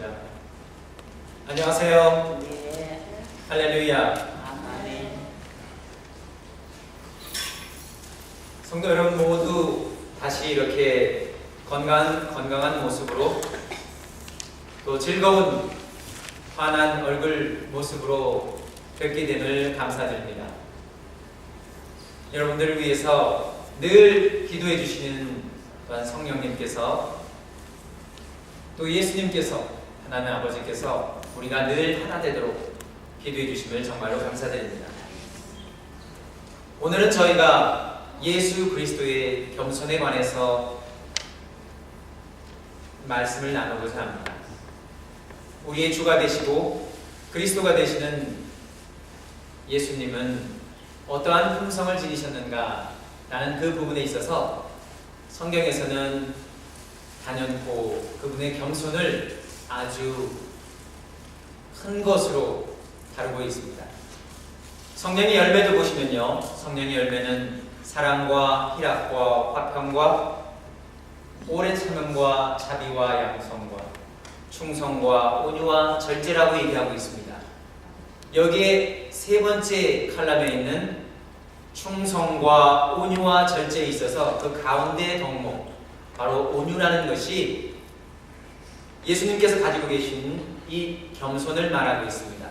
기도하겠습니다. 안녕하세요. 네. 할렐루야. 아멘. 성도 여러분 모두 다시 이렇게 건강한 모습으로 또 즐거운 환한 얼굴 모습으로 뵙게 됨을 감사드립니다. 여러분들을 위해서 늘 기도해 주시는 또한 성령님께서 또 예수님께서 하나님 아버지께서 우리가 늘 하나 되도록 기도해 주심을 정말로 감사드립니다. 오늘은 저희가 예수 그리스도의 겸손에 관해서 말씀을 나누고자 합니다. 우리의 주가 되시고 그리스도가 되시는 예수님은 어떠한 품성을 지니셨는가 라는 그 부분에 있어서 성경에서는 단연코 그분의 겸손을 아주 큰 것으로 다루고 있습니다. 성령의 열매도 보시면요, 성령의 열매는 사랑과 희락과 화평과 오랜 참음과 자비와 양성과 충성과 온유와 절제라고 얘기하고 있습니다. 여기에 세 번째 칼럼에 있는 충성과 온유와 절제에 있어서 그 가운데의 덕목, 바로 온유라는 것이 예수님께서 가지고 계신 이 겸손을 말하고 있습니다.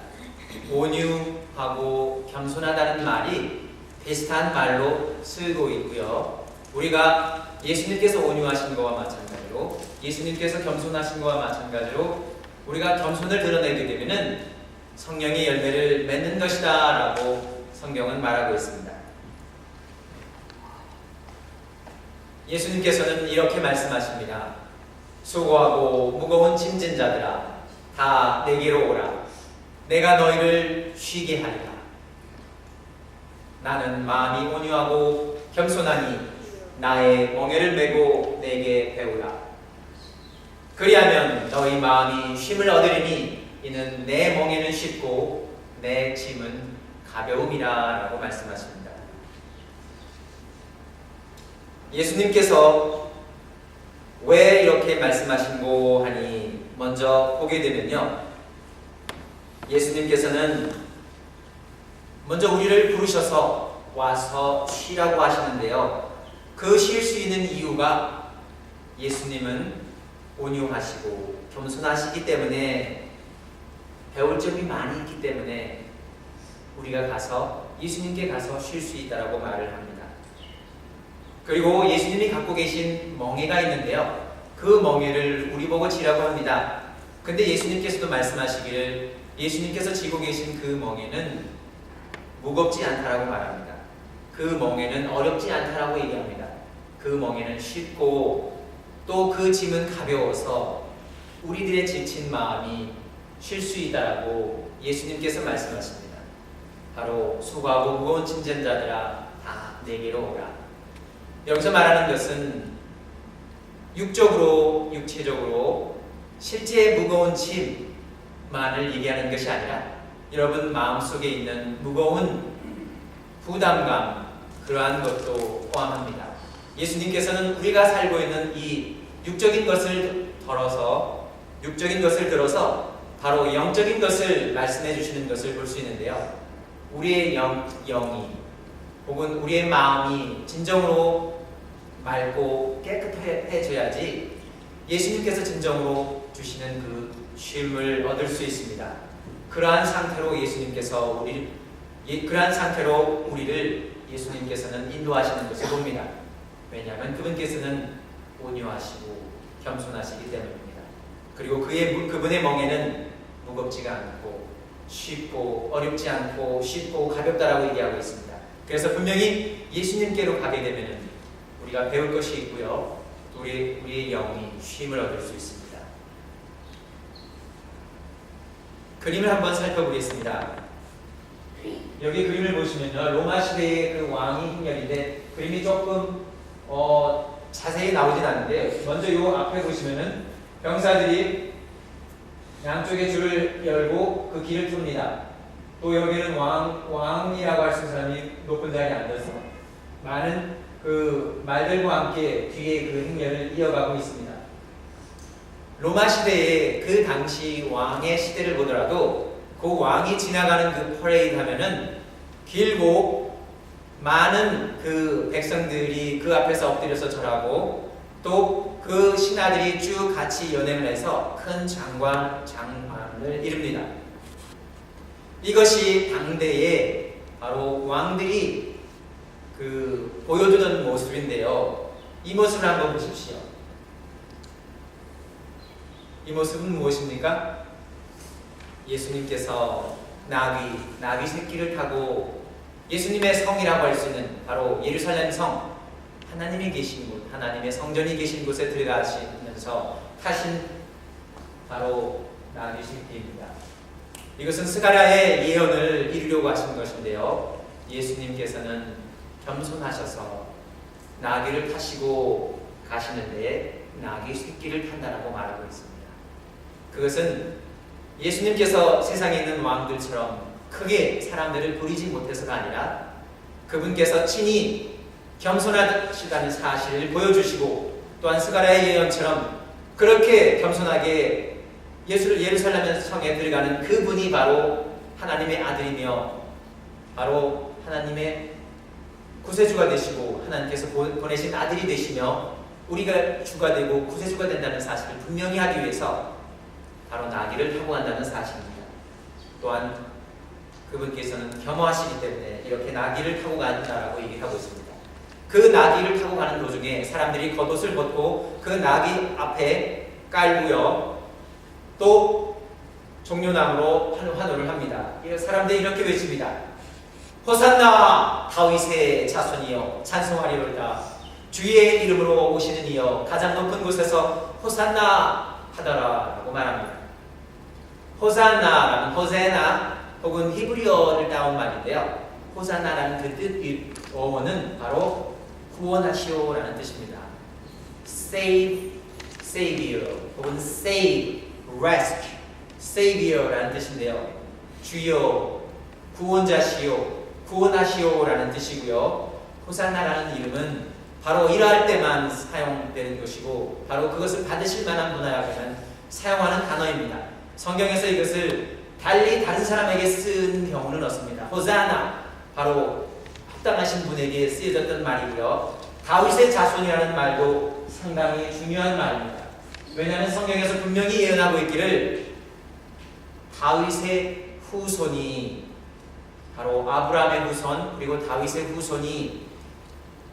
온유하고 겸손하다는 말이 비슷한 말로 쓰고 있고요. 우리가 예수님께서 온유하신 것과 마찬가지로 예수님께서 겸손하신 것과 마찬가지로 우리가 겸손을 드러내게 되면은 성령의 열매를 맺는 것이다 라고 성경은 말하고 있습니다. 예수님께서는 이렇게 말씀하십니다. 수고하고 무거운 짐진 자들아 다 내게로 오라. 내가 너희를 쉬게 하리라. 나는 마음이 온유하고 겸손하니 나의 멍에를 메고 내게 배우라. 그리하면 너희 마음이 쉼을 얻으리니 이는 내 멍에는 쉽고 내 짐은 가벼움이라 라고 말씀하십니다. 예수님께서 왜 이렇게 말씀하신고 하니 먼저 보게 되면요, 예수님께서는 먼저 우리를 부르셔서 와서 쉬라고 하시는데요, 그 쉴 수 있는 이유가 예수님은 온유하시고 겸손하시기 때문에 배울 점이 많이 있기 때문에 우리가 가서 예수님께 가서 쉴 수 있다라고 말을 합니다. 그리고 예수님이 갖고 계신 멍에가 있는데요, 그 멍에를 우리 보고 지라고 합니다. 근데 예수님께서도 말씀하시기를 예수님께서 지고 계신 그 멍에는 무겁지 않다라고 말합니다. 그 멍에는 어렵지 않다라고 얘기합니다. 그 멍에는 쉽고 또 그 짐은 가벼워서 우리들의 지친 마음이 쉴 수 있다라고 예수님께서 말씀하십니다. 바로 수고하고 무거운 짐진 자들아 다 내게로 오라. 여기서 말하는 것은 육적으로, 육체적으로 실제 무거운 짐만을 얘기하는 것이 아니라 여러분 마음속에 있는 무거운 부담감, 그러한 것도 포함합니다. 예수님께서는 우리가 살고 있는 이 육적인 것을 들어서 바로 영적인 것을 말씀해 주시는 것을 볼 수 있는데요, 우리의 영이 혹은 우리의 마음이 진정으로 맑고 깨끗해져야지 예수님께서 진정으로 주시는 그 쉼을 얻을 수 있습니다. 그러한 상태로 우리를 예수님께서는 인도하시는 것을 봅니다. 왜냐하면 그분께서는 온유하시고 겸손하시기 때문입니다. 그리고 그분의 멍에는 무겁지가 않고 쉽고 어렵지 않고 쉽고 가볍다라고 얘기하고 있습니다. 그래서 분명히 예수님께로 가게 되면 우리가 배울 것이 있고요, 우리의 영이 쉼을 얻을 수 있습니다. 그림을 한번 살펴보겠습니다. 여기 그림을 보시면요, 로마 시대의 그 왕이 행렬인데 그림이 조금 자세히 나오진 않는데, 먼저 이 앞에 보시면은 병사들이 양쪽에 줄을 열고 그 길을 틉니다. 또 여기는 왕이라고 할 수 있는 사람이 높은 자리에 앉아서 많은 그 말들과 함께 뒤에 그 행렬을 이어가고 있습니다. 로마 시대의 그 당시 왕의 시대를 보더라도 그 왕이 지나가는 그 퍼레이드 하면은 길고 많은 그 백성들이 그 앞에서 엎드려서 절하고 또 그 신하들이 쭉 같이 연행을 해서 큰 장관을 이룹니다. 이것이 당대에 바로 왕들이 그 보여주던 모습인데요. 이 모습을 한번 보십시오. 이 모습은 무엇입니까? 예수님께서 나귀 새끼를 타고 예수님의 성이라고 할 수 있는 바로 예루살렘 성, 하나님이 계신 곳, 하나님의 성전이 계신 곳에 들어가시면서 타신 바로 나귀 새끼입니다. 이것은 스가랴의 예언을 이루려고 하신 것인데요. 예수님께서는 겸손하셔서 나귀를 타시고 가시는데 나귀 새끼를 탄다라고 말하고 있습니다. 그것은 예수님께서 세상에 있는 왕들처럼 크게 사람들을 부리지 못해서가 아니라 그분께서 친히 겸손하시다는 사실을 보여주시고 또한 스가랴의 예언처럼 그렇게 겸손하게 예루살렘 성에 들어가는 그분이 바로 하나님의 아들이며 바로 하나님의 구세주가 되시고 하나님께서 보내신 아들이 되시며 우리가 주가 되고 구세주가 된다는 사실을 분명히 하기 위해서 바로 나귀를 타고 간다는 사실입니다. 또한 그분께서는 겸허하시기 때문에 이렇게 나귀를 타고 간다라고 얘기하고 있습니다. 그 나귀를 타고 가는 도중에 사람들이 겉옷을 벗고 그 나귀 앞에 깔고요. 또 종려나무로 환호를 합니다. 사람들이 이렇게 외칩니다. 호산나 다윗의 자손이여 찬송하리로다. 주의 이름으로 오시는 이여 가장 높은 곳에서 호산나 하더라 라고 말합니다. 호산나라는 호세나 혹은 히브리어를 따온 말인데요. 호산나라는 그 뜻 어원은 바로 구원하시오라는 뜻입니다. Save, Savior 혹은 Save, Rescue, Savior라는 뜻인데요. 주여, 구원자시오, 구원하시오라는 뜻이고요. 호산나라는 이름은 바로 이러할 때만 사용되는 것이고 바로 그것을 받으실 만한 분야에만 사용하는 단어입니다. 성경에서 이것을 달리 다른 사람에게 쓴 경우는 없습니다. 호산나, 바로 합당하신 분에게 쓰여졌던 말이고요. 다윗의 자손이라는 말도 상당히 중요한 말입니다. 왜냐하면 성경에서 분명히 예언하고 있기를 다윗의 후손이 바로 아브라함의 후손 그리고 다윗의 후손이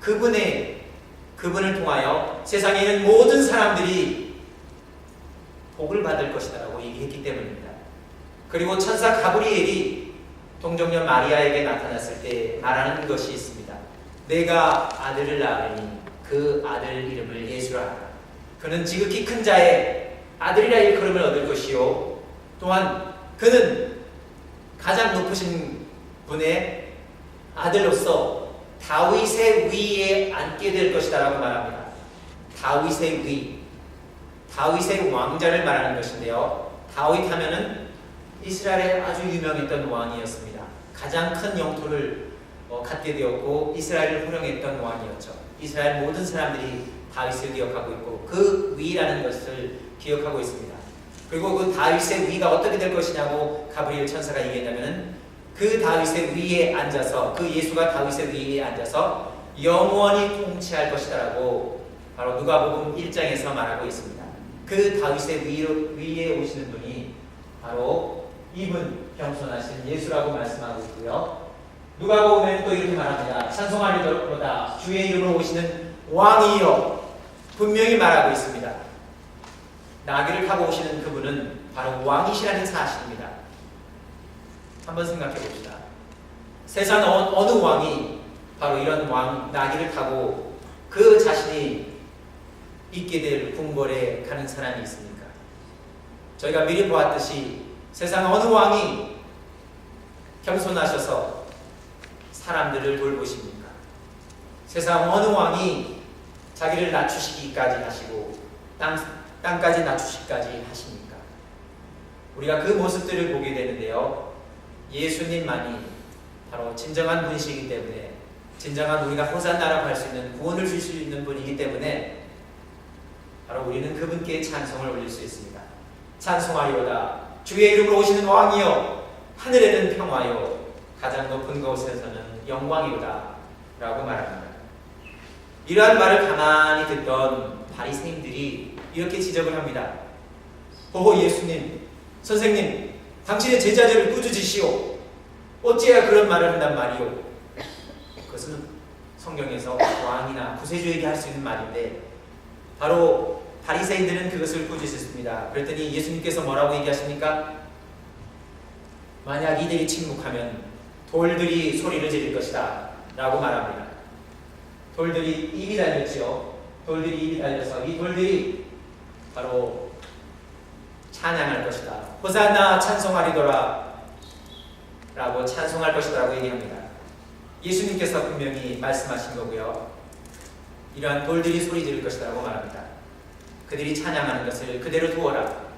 그분을 통하여 세상에 있는 모든 사람들이 복을 받을 것이다라고 얘기했기 때문입니다. 그리고 천사 가브리엘이 동정녀 마리아에게 나타났을 때 말하는 것이 있습니다. 내가 아들을 낳으니 그 아들 이름을 예수라 하라. 그는 지극히 큰 자의 아들이라 일컬음을 얻을 것이요 또한 그는 가장 높으신 분의 아들로서 다윗의 위에 앉게 될 것이다 라고 말합니다. 다윗의 위, 다윗의 왕자를 말하는 것인데요. 다윗 하면은 이스라엘에 아주 유명했던 왕이었습니다. 가장 큰 영토를 갖게 되었고 이스라엘을 호령했던 왕이었죠. 이스라엘 모든 사람들이 다윗을 기억하고 있고 그 위라는 것을 기억하고 있습니다. 그리고 그 다윗의 위가 어떻게 될 것이냐고 가브리엘 천사가 얘기했냐면은 그 다윗의 위에 앉아서 그 예수가 다윗의 위에 앉아서 영원히 통치할 것이다라고 바로 누가복음 1장에서 말하고 있습니다. 그 다윗의 위에 오시는 분이 바로 이분 겸손하신 예수라고 말씀하고 있고요. 누가복음에는 또 이렇게 말합니다. 찬송하리로다 주의 이름으로 오시는 왕이여 분명히 말하고 있습니다. 나귀를 타고 오시는 그분은 바로 왕이시라는 사실입니다. 한번 생각해 봅시다. 세상 어느 왕이 바로 이런 나귀를 타고 그 자신이 있게 될 궁궐에 가는 사람이 있습니까? 저희가 미리 보았듯이 세상 어느 왕이 겸손하셔서 사람들을 돌보십니까? 세상 어느 왕이 자기를 낮추시기까지 하시고 땅까지 낮추시기까지 하십니까? 우리가 그 모습들을 보게 되는데요. 예수님만이 바로 진정한 분이시기 때문에 진정한 우리가 호산나라고 할 수 있는 구원을 줄 수 있는 분이기 때문에 바로 우리는 그분께 찬송을 올릴 수 있습니다. 찬송하리로다 주의 이름으로 오시는 왕이여 하늘에는 평화요 가장 높은 곳에서는 영광이로다 라고 말합니다. 이러한 말을 가만히 듣던 바리새인들이 이렇게 지적을 합니다. 오호 예수님, 선생님, 당신의 제자들을 꾸짖으시오. 어찌해야 그런 말을 한단 말이오. 그것은 성경에서 왕이나 구세주에게 할 수 있는 말인데 바로 바리새인들은 그것을 꾸짖었습니다. 그랬더니 예수님께서 뭐라고 얘기하십니까? 만약 이들이 침묵하면 돌들이 소리를 지를 것이다 라고 말합니다. 돌들이 입이 달렸지요. 돌들이 입이 달려서 이 돌들이 바로 찬양할 것이다. 호산나 찬송하리도다 라고 찬송할 것이다 라고 얘기합니다. 예수님께서 분명히 말씀하신 거고요. 이러한 돌들이 소리 지를 것이다 라고 말합니다. 그들이 찬양하는 것을 그대로 두어라.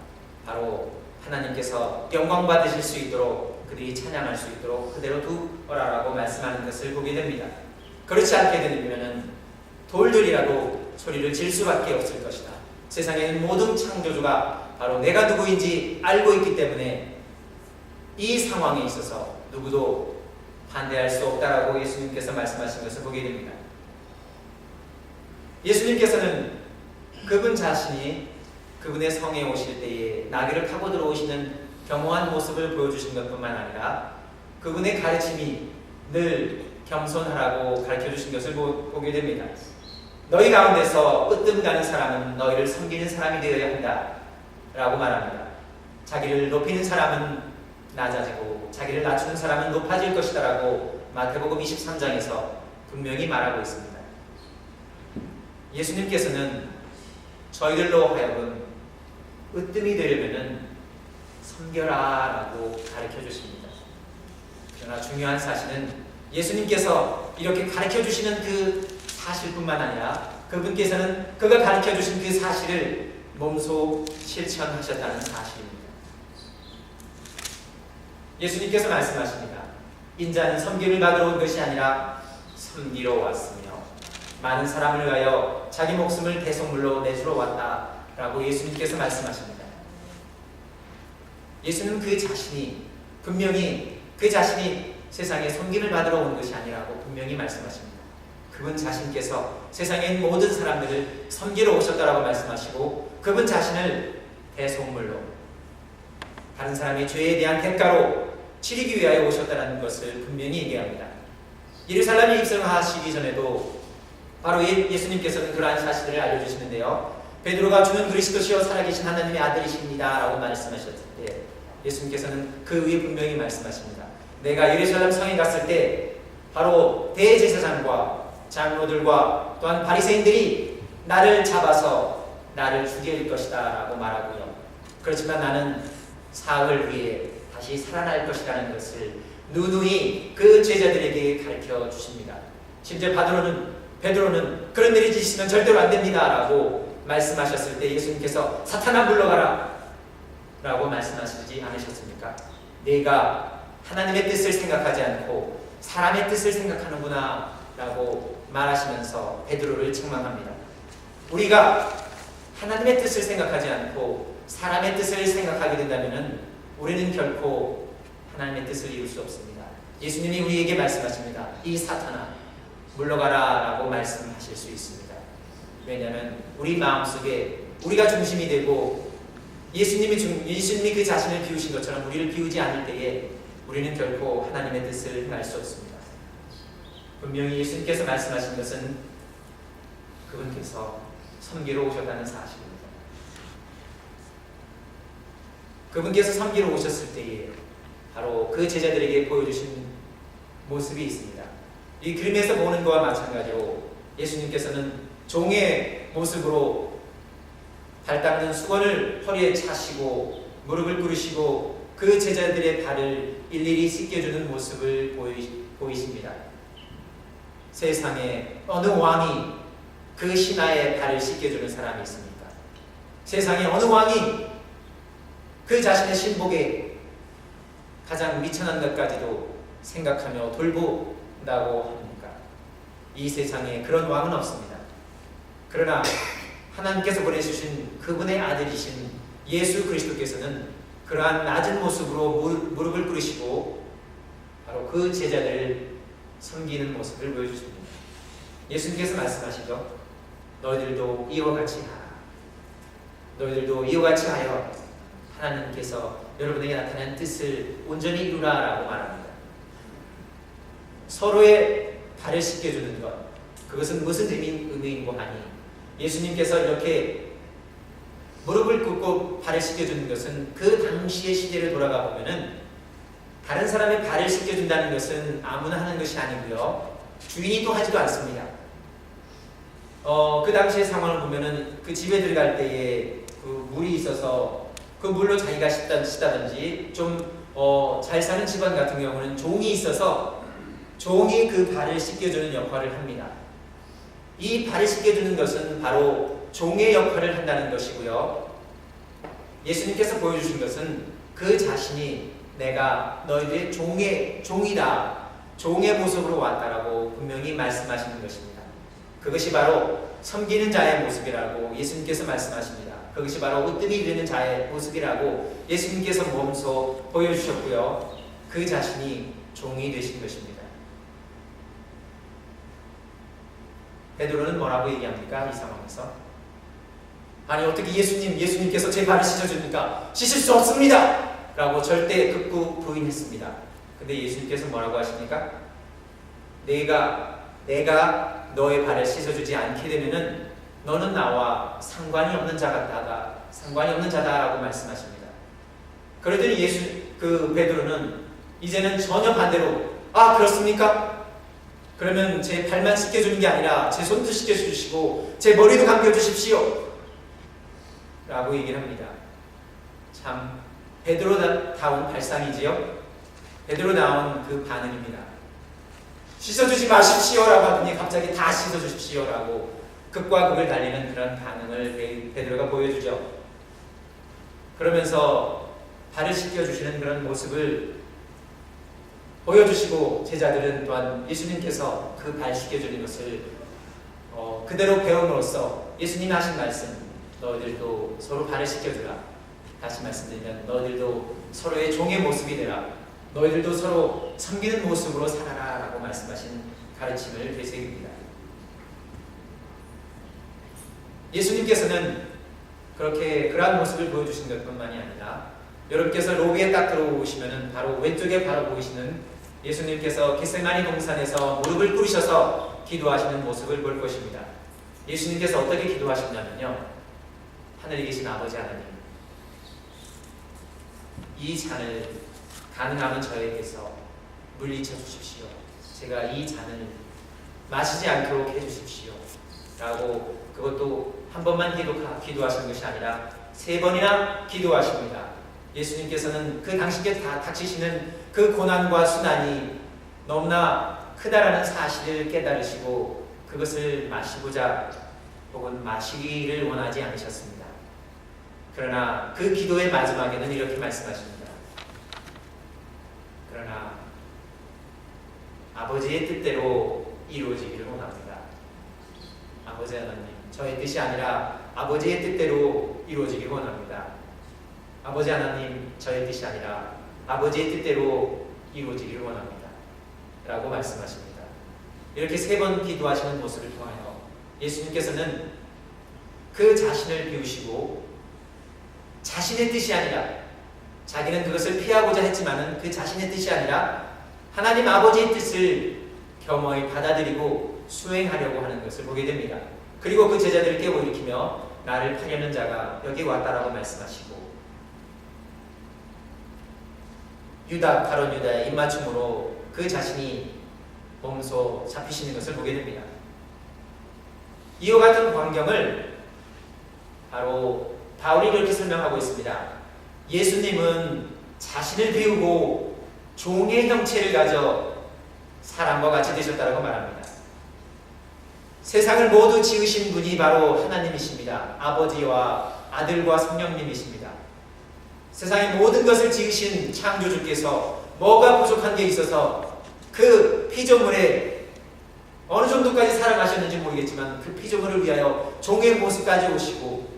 바로 하나님께서 영광 받으실 수 있도록 그들이 찬양할 수 있도록 그대로 두어라 라고 말씀하는 것을 보게 됩니다. 그렇지 않게 되면 돌들이라도 소리를 질 수밖에 없을 것이다. 세상에는 모든 창조주가 바로 내가 누구인지 알고 있기 때문에 이 상황에 있어서 누구도 반대할 수 없다라고 예수님께서 말씀하신 것을 보게 됩니다. 예수님께서는 그분 자신이 그분의 성에 오실 때에 나귀를 타고 들어오시는 겸허한 모습을 보여주신 것뿐만 아니라 그분의 가르침이 늘 겸손하라고 가르쳐주신 것을 보게 됩니다. 너희 가운데서 으뜸 가는 사람은 너희를 섬기는 사람이 되어야 한다 라고 말합니다. 자기를 높이는 사람은 낮아지고 자기를 낮추는 사람은 높아질 것이다 라고 마태복음 23장에서 분명히 말하고 있습니다. 예수님께서는 저희들로 하여금 으뜸이 되려면 섬겨라 라고 가르쳐 주십니다. 그러나 중요한 사실은 예수님께서 이렇게 가르쳐 주시는 그 사실뿐만 아니라 그분께서는 그가 가르쳐 주신 그 사실을 몸소 실천하셨다는 사실입니다. 예수님께서 말씀하십니다. 인자는 섬김을 받으러 온 것이 아니라 섬기러 왔으며 많은 사람을 위하여 자기 목숨을 대속물로 내주러 왔다라고 예수님께서 말씀하십니다. 예수는 그 자신이 분명히 그 자신이 세상에 섬김을 받으러 온 것이 아니라고 분명히 말씀하십니다. 그분 자신께서 세상의 모든 사람들을 섬기러 오셨다라고 말씀하시고 그분 자신을 대속물로 다른 사람의 죄에 대한 대가로 치르기 위하여 오셨다는 것을 분명히 얘기합니다. 예루살렘에 입성하시기 전에도 바로 예수님께서는 그러한 사실을 알려주시는데요. 베드로가 주는 그리스도시요 살아계신 하나님의 아들이십니다 라고 말씀하셨을 때 예수님께서는 그 위에 분명히 말씀하십니다. 내가 예루살렘 성에 갔을 때 바로 대제사장과 장로들과 또한 바리새인들이 나를 잡아서 나를 죽일 것이다 라고 말하고요. 그렇지만 나는 사흘 후에 다시 살아날 것이라는 것을 누누이 그 제자들에게 가르쳐 주십니다. 심지어 베드로는 그런 일이 있으면 절대로 안 됩니다 라고 말씀하셨을 때 예수님께서 사탄아 물러가라 라고 말씀하시지 않으셨습니까? 내가 하나님의 뜻을 생각하지 않고 사람의 뜻을 생각하는구나 라고 말하시면서 베드로를 책망합니다. 우리가 하나님의 뜻을 생각하지 않고 사람의 뜻을 생각하게 된다면 우리는 결코 하나님의 뜻을 이룰 수 없습니다. 예수님이 우리에게 말씀하십니다. 이 사탄아 물러가라 라고 말씀하실 수 있습니다. 왜냐하면 우리 마음속에 우리가 중심이 되고 예수님이 그 자신을 비우신 것처럼 우리를 비우지 않을 때에 우리는 결코 하나님의 뜻을 행할 수 없습니다. 분명히 예수님께서 말씀하신 것은 그분께서 섬기러 오셨다는 사실입니다. 그분께서 섬기러 오셨을 때에 바로 그 제자들에게 보여주신 모습이 있습니다. 이 그림에서 보는 것과 마찬가지로 예수님께서는 종의 모습으로 발 닦는 수건을 허리에 차시고 무릎을 꿇으시고 그 제자들의 발을 일일이 씻겨주는 모습을 보이십니다. 세상에 어느 왕이 그 신하의 발을 씻겨주는 사람이 있습니까? 세상에 어느 왕이 그 자신의 신복에 가장 미천한 것까지도 생각하며 돌본다고 합니까? 이 세상에 그런 왕은 없습니다. 그러나 하나님께서 보내주신 그분의 아들이신 예수 그리스도께서는 그러한 낮은 모습으로 무릎을 꿇으시고 바로 그 제자들을 섬기는 모습을 보여주십니다. 예수님께서 말씀하시죠. 너희들도 이와 같이 하라. 너희들도 이와 같이 하여 하나님께서 여러분에게 나타낸 뜻을 온전히 이루라 라고 말합니다. 서로의 발을 씻겨주는 것, 그것은 무슨 의미인고 하니 예수님께서 이렇게 무릎을 꿇고 발을 씻겨주는 것은 그 당시의 시대를 돌아가 보면은 다른 사람의 발을 씻겨준다는 것은 아무나 하는 것이 아니고요, 주인이 또 하지도 않습니다. 그 당시의 상황을 보면은 그 집에 들어갈 때에 그 물이 있어서 그 물로 자기가 씻다든지 좀 잘 사는 집안 같은 경우는 종이 있어서 종이 그 발을 씻겨주는 역할을 합니다. 이 발을 씻겨주는 것은 바로 종의 역할을 한다는 것이고요. 예수님께서 보여주신 것은 그 자신이 내가 너희들의 종이다, 종의 모습으로 왔다라고 분명히 말씀하시는 것입니다. 그것이 바로 섬기는 자의 모습이라고 예수님께서 말씀하십니다. 그것이 바로 으뜸이 되는 자의 모습이라고 예수님께서 몸소 보여주셨고요. 그 자신이 종이 되신 것입니다. 베드로는 뭐라고 얘기합니까? 이 상황에서 아니 어떻게 예수님께서 제 발을 씻어줍니까? 씻을 수 없습니다! 라고 절대 극구 부인했습니다. 근데 예수님께서 뭐라고 하십니까? 내가 너의 발을 씻어주지 않게 되면은 너는 나와 상관이 없는 자다라고 말씀하십니다. 그러더니 베드로는 이제는 전혀 반대로 그렇습니까? 그러면 제 발만 씻겨주는 게 아니라 제 손도 씻겨주시고 제 머리도 감겨주십시오 라고 얘기를 합니다. 참 베드로다운 발상이지요. 베드로다운 그 반응입니다. 씻어주지 마십시오 라고 하더니 갑자기 다 씻어주십시오 라고 극과 극을 달리는 그런 반응을 베드로가 보여주죠. 그러면서 발을 씻겨주시는 그런 모습을 보여주시고 제자들은 또한 예수님께서 그 발 씻겨주는 것을 그대로 배움으로써 예수님이 하신 말씀, 너희들도 서로 발을 씻겨주라. 다시 말씀드리면 너희들도 서로의 종의 모습이 되라. 너희들도 서로 섬기는 모습으로 살아라 라고 말씀하신 가르침을 되새깁니다. 예수님께서는 그러한 모습을 보여주신 것뿐만이 아니라 여러분께서 로비에 딱 들어오시면 바로 왼쪽에 바로 보이시는 예수님께서 겟세마니 동산에서 무릎을 꿇으셔서 기도하시는 모습을 볼 것입니다. 예수님께서 어떻게 기도하셨냐면요, 하늘에 계신 아버지 하나님, 이 잔을 가능하면 저에게서 물리쳐 주십시오. 제가 이 잔을 마시지 않도록 해주십시오 라고, 그것도 한 번만 기도하신 것이 아니라 3번이나 기도하십니다. 예수님께서는 그 당시에 닥치시는 그 고난과 순환이 너무나 크다라는 사실을 깨달으시고 그것을 마시고자 혹은 마시기를 원하지 않으셨습니다. 그러나 그 기도의 마지막에는 이렇게 말씀하십니다. 그러나 아버지의 뜻대로 이루어지기를 원합니다. 아버지 하나님, 저의 뜻이 아니라 아버지의 뜻대로 이루어지기를 원합니다. 아버지 하나님, 저의 뜻이 아니라 아버지의 뜻대로 이루어지기를 원합니다 라고 말씀하십니다. 이렇게 3번 기도하시는 모습을 통하여 예수님께서는 그 자신을 비우시고 자신의 뜻이 아니라, 자기는 그것을 피하고자 했지만은 그 자신의 뜻이 아니라 하나님 아버지의 뜻을 겸허히 받아들이고 수행하려고 하는 것을 보게 됩니다. 그리고 그 제자들을 깨워일으키며 나를 파려는 자가 여기 왔다라고 말씀하시고 가룟 유다의 입맞춤으로 그 자신이 몸소 잡히시는 것을 보게 됩니다. 이와 같은 광경을 바로 바울이 이렇게 설명하고 있습니다. 예수님은 자신을 비우고 종의 형체를 가져 사람과 같이 되셨다라고 말합니다. 세상을 모두 지으신 분이 바로 하나님이십니다. 아버지와 아들과 성령님이십니다. 세상의 모든 것을 지으신 창조주께서 뭐가 부족한 게 있어서 그 피조물에 어느 정도까지 사랑하셨는지 모르겠지만 그 피조물을 위하여 종의 모습까지 오시고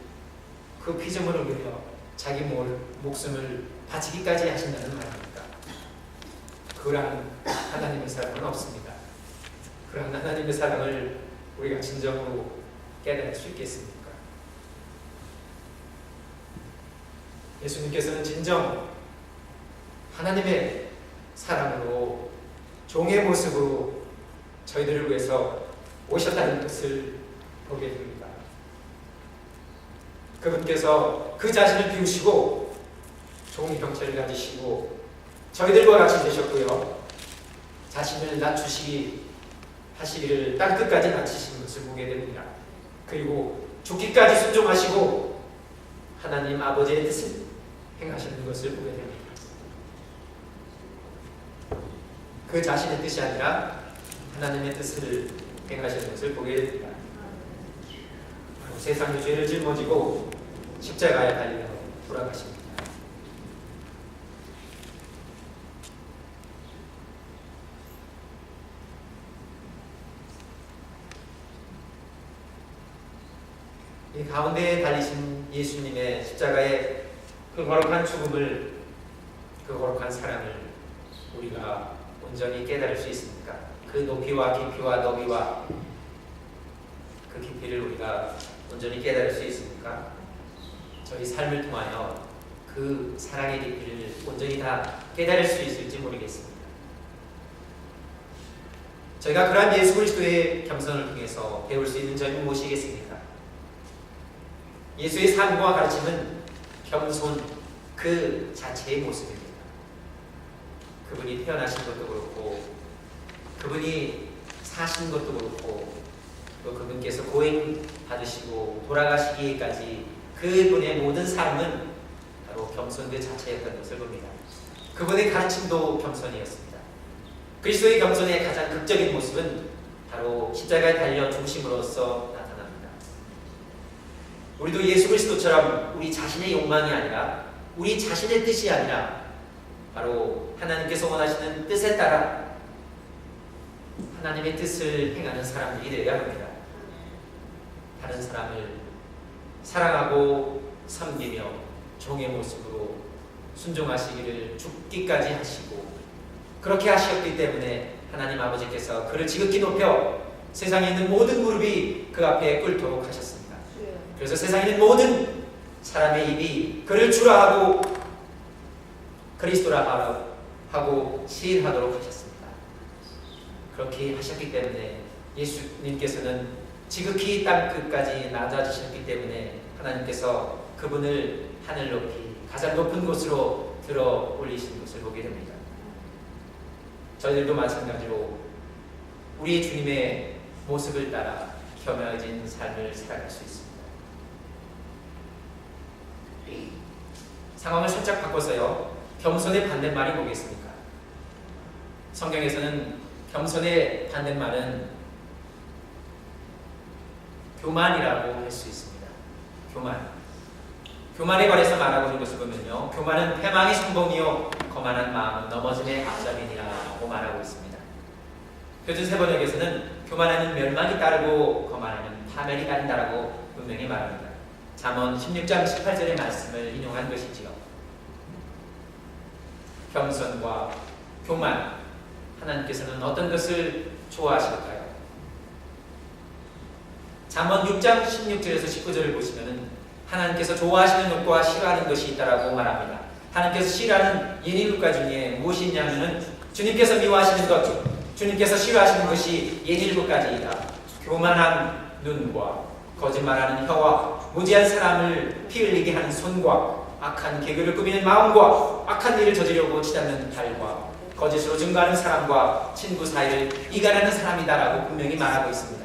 그 피조물을 위하여 자기 목숨을 바치기까지 하신다는 말입니까? 그러한 하나님의 사랑은 없습니다. 그러한 하나님의 사랑을 우리가 진정으로 깨달을 수 있겠습니까? 예수님께서는 진정 하나님의 사랑으로 종의 모습으로 저희들을 위해서 오셨다는 것을 보게 됩니다. 그분께서 그 자신을 비우시고 종의 형체를 가지시고 저희들과 같이 되셨고요. 자신을 낮추시기 하시기를 땅끝까지 낮추신 것을 보게 됩니다. 그리고 죽기까지 순종하시고 하나님 아버지의 뜻을 행하시는 것을 보게 됩니다. 그 자신의 뜻이 아니라 하나님의 뜻을 행하시는 것을 보게 됩니다. 세상의 죄를 짊어지고 십자가에 달려 돌아가십니다. 이 가운데에 달리신 예수님의 십자가의 그 거룩한 죽음을, 그 거룩한 사랑을 우리가 온전히 깨달을 수 있습니까? 그 높이와 깊이와 너비와 그 깊이를 우리가 온전히 깨달을 수 있습니까? 저희 삶을 통하여 그 사랑의 깊이를 온전히 다 깨달을 수 있을지 모르겠습니다. 저희가 그러한 예수 그리스도의 겸손을 통해서 배울 수 있는 점이 무엇이겠습니까? 예수의 삶과 가르침은 겸손 그 자체의 모습입니다. 그분이 태어나신 것도 그렇고 그분이 사신 것도 그렇고 또 그분께서 고행 받으시고 돌아가시기까지 그분의 모든 삶은 바로 겸손 그 자체였던 것을 봅니다. 그분의 가르침도 겸손이었습니다. 그리스도의 겸손의 가장 극적인 모습은 바로 십자가에 달려 죽으심으로써 나타납니다. 우리도 예수 그리스도처럼 우리 자신의 욕망이 아니라 우리 자신의 뜻이 아니라 바로 하나님께서 원하시는 뜻에 따라 하나님의 뜻을 행하는 사람들이 되어야 합니다. 다른 사람을 사랑하고 섬기며 종의 모습으로 순종하시기를 죽기까지 하시고 그렇게 하셨기 때문에 하나님 아버지께서 그를 지극히 높여 세상에 있는 모든 무릎이 그 앞에 꿇도록 하셨습니다. 그래서 세상에 있는 모든 사람의 입이 그를 주라 하고 그리스도라 하고 시인하도록 하셨습니다. 그렇게 하셨기 때문에 예수님께서는 지극히 땅끝까지 낮아지셨기 때문에 하나님께서 그분을 하늘 높이 가장 높은 곳으로 들어 올리신 것을 보게 됩니다. 저희들도 마찬가지로 우리 주님의 모습을 따라 겸허해진 삶을 살아갈 수 있습니다. 상황을 살짝 바꿔서요. 겸손의 반대말이 뭐겠습니까? 성경에서는 겸손의 반대말은 교만이라고 할 수 있습니다. 교만에 관해서 말하고 있는 것을 보면요. 교만은 패망의 성공이요 거만한 마음은 넘어짐의 앞잡이니라고 말하고 있습니다. 표준 세번역에서는 교만에는 멸망이 따르고 거만에는 파멸이 따른다라고 분명히 말합니다. 잠언 16장 18절의 말씀을 인용한 것이지요. 겸손과 교만, 하나님께서는 어떤 것을 좋아하실까요? 잠언 6장 16절에서 19절을 보시면 하나님께서 좋아하시는 것과 싫어하는 것이 있다라고 말합니다. 하나님께서 싫어하는 예닐국가 중에 무엇이 있냐면 주님께서 미워하시는 것, 주님께서 싫어하시는 것이 예닐국가지이다. 교만한 눈과 거짓말하는 혀와 무지한 사람을 피 흘리게 하는 손과 악한 계교를 꾸미는 마음과 악한 일을 저지르려고 치닫는 발과 거짓으로 증거하는 사람과 친구 사이를 이간하는 사람이다라고 분명히 말하고 있습니다.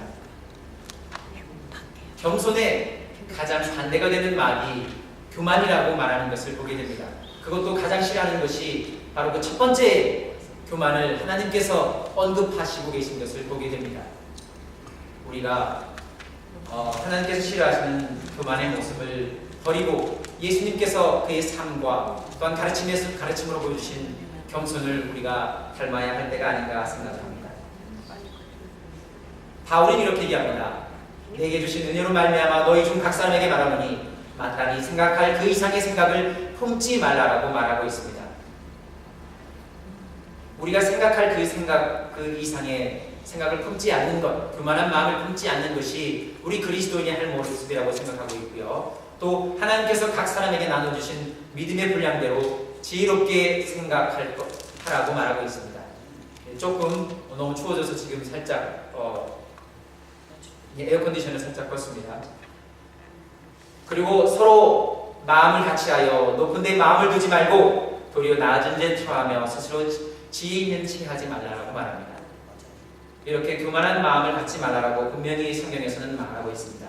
겸손의 가장 반대가 되는 말이 교만이라고 말하는 것을 보게 됩니다. 그것도 가장 싫어하는 것이 바로 그 첫 번째 교만을 하나님께서 언급하시고 계신 것을 보게 됩니다. 우리가 하나님께서 싫어하시는 교만의 모습을 버리고 예수님께서 그의 삶과 또한 가르침으로 보여주신 겸손을 우리가 닮아야 할 때가 아닌가 생각합니다. 바울은 이렇게 얘기합니다. 내게 주신 은혜로 말미암아 너희 중 각 사람에게 말하노니 마땅히 생각할 그 이상의 생각을 품지 말라라고 말하고 있습니다. 우리가 생각할 그 이상의 생각을 품지 않는 것, 그만한 마음을 품지 않는 것이 우리 그리스도인이 할 모습이라고 생각하고 있고요. 또 하나님께서 각 사람에게 나눠주신 믿음의 분량대로 지혜롭게 하라고 말하고 있습니다. 조금 너무 추워져서 지금 살짝 에어컨디션을 살짝 껐습니다. 그리고 서로 마음을 같이하여 높은 데 마음을 두지 말고 도리어 낮은 데 처하며 스스로 지혜 있는 체 하지 말라라고 말합니다. 이렇게 교만한 마음을 갖지 말라라고 분명히 성경에서는 말하고 있습니다.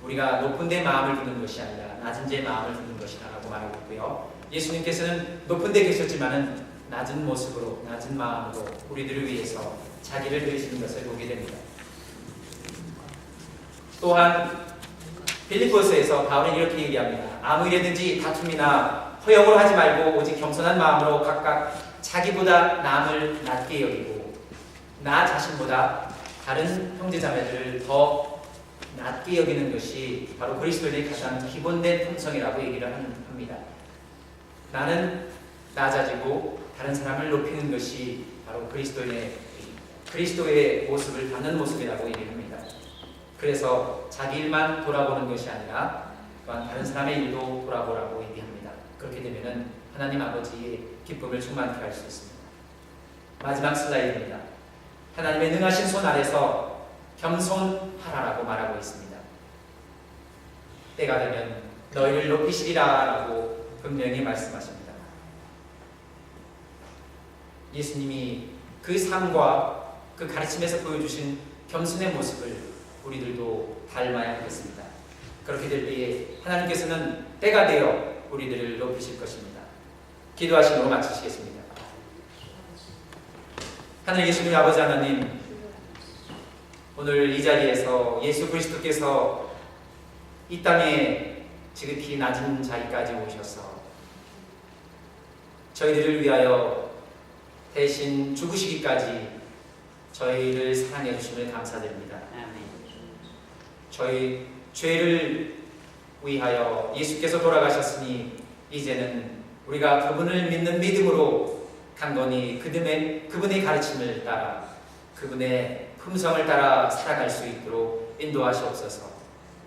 우리가 높은 데 마음을 두는 것이 아니라 낮은 데 마음을 두는 것이라고 말하고 있고요. 예수님께서는 높은 데 계셨지만은 낮은 모습으로, 낮은 마음으로 우리들을 위해서 자기를 드리시는 것을 보게 됩니다. 또한 빌립보서에서 바울은 이렇게 얘기합니다. 아무 일에든지 다툼이나 허영으로 하지 말고 오직 겸손한 마음으로 각각 자기보다 남을 낮게 여기고 나 자신보다 다른 형제자매들을 더 낮게 여기는 것이 바로 그리스도인의 가장 기본된 품성이라고 얘기를 합니다. 나는 낮아지고 다른 사람을 높이는 것이 바로 그리스도의 모습을 담는 모습이라고 얘기합니다. 그래서 자기 일만 돌아보는 것이 아니라 또한 다른 사람의 일도 돌아보라고 얘기합니다. 그렇게 되면 하나님 아버지의 기쁨을 충만케 할 수 있습니다. 마지막 슬라이드입니다. 하나님의 능하신 손 아래서 겸손하라라고 말하고 있습니다. 때가 되면 너희를 높이시리라 라고 분명히 말씀하십니다. 예수님이 그 삶과 그 가르침에서 보여주신 겸손의 모습을 우리들도 닮아야 하겠습니다. 그렇게 될 때에 하나님께서는 때가 되어 우리들을 높이실 것입니다. 기도하심으로 마치시겠습니다. 하늘 예수님 아버지 하나님, 오늘 이 자리에서 예수 그리스도께서 이 땅에 지극히 낮은 자리까지 오셔서 저희들을 위하여 대신 죽으시기까지 저희를 사랑해 주심을 감사드립니다. 저희 죄를 위하여 예수께서 돌아가셨으니 이제는 우리가 그분을 믿는 믿음으로 강건히 그분의 가르침을 따라 그분의 품성을 따라 살아갈 수 있도록 인도하시옵소서.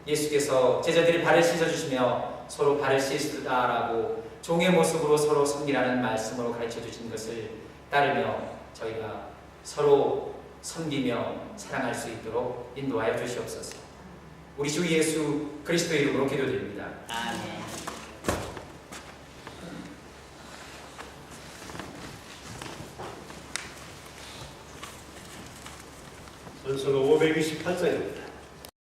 예수께서 제자들이 발을 씻어주시며 서로 발을 씻으라라고 종의 모습으로 서로 섬기라는 말씀으로 가르쳐 주신 것을 따르며 저희가 서로 섬기며 사랑할 수 있도록 인도하여 주시옵소서. 우리 주 예수 그리스도의 이름으로 기도드립니다. 아멘. 전서가 528장입니다.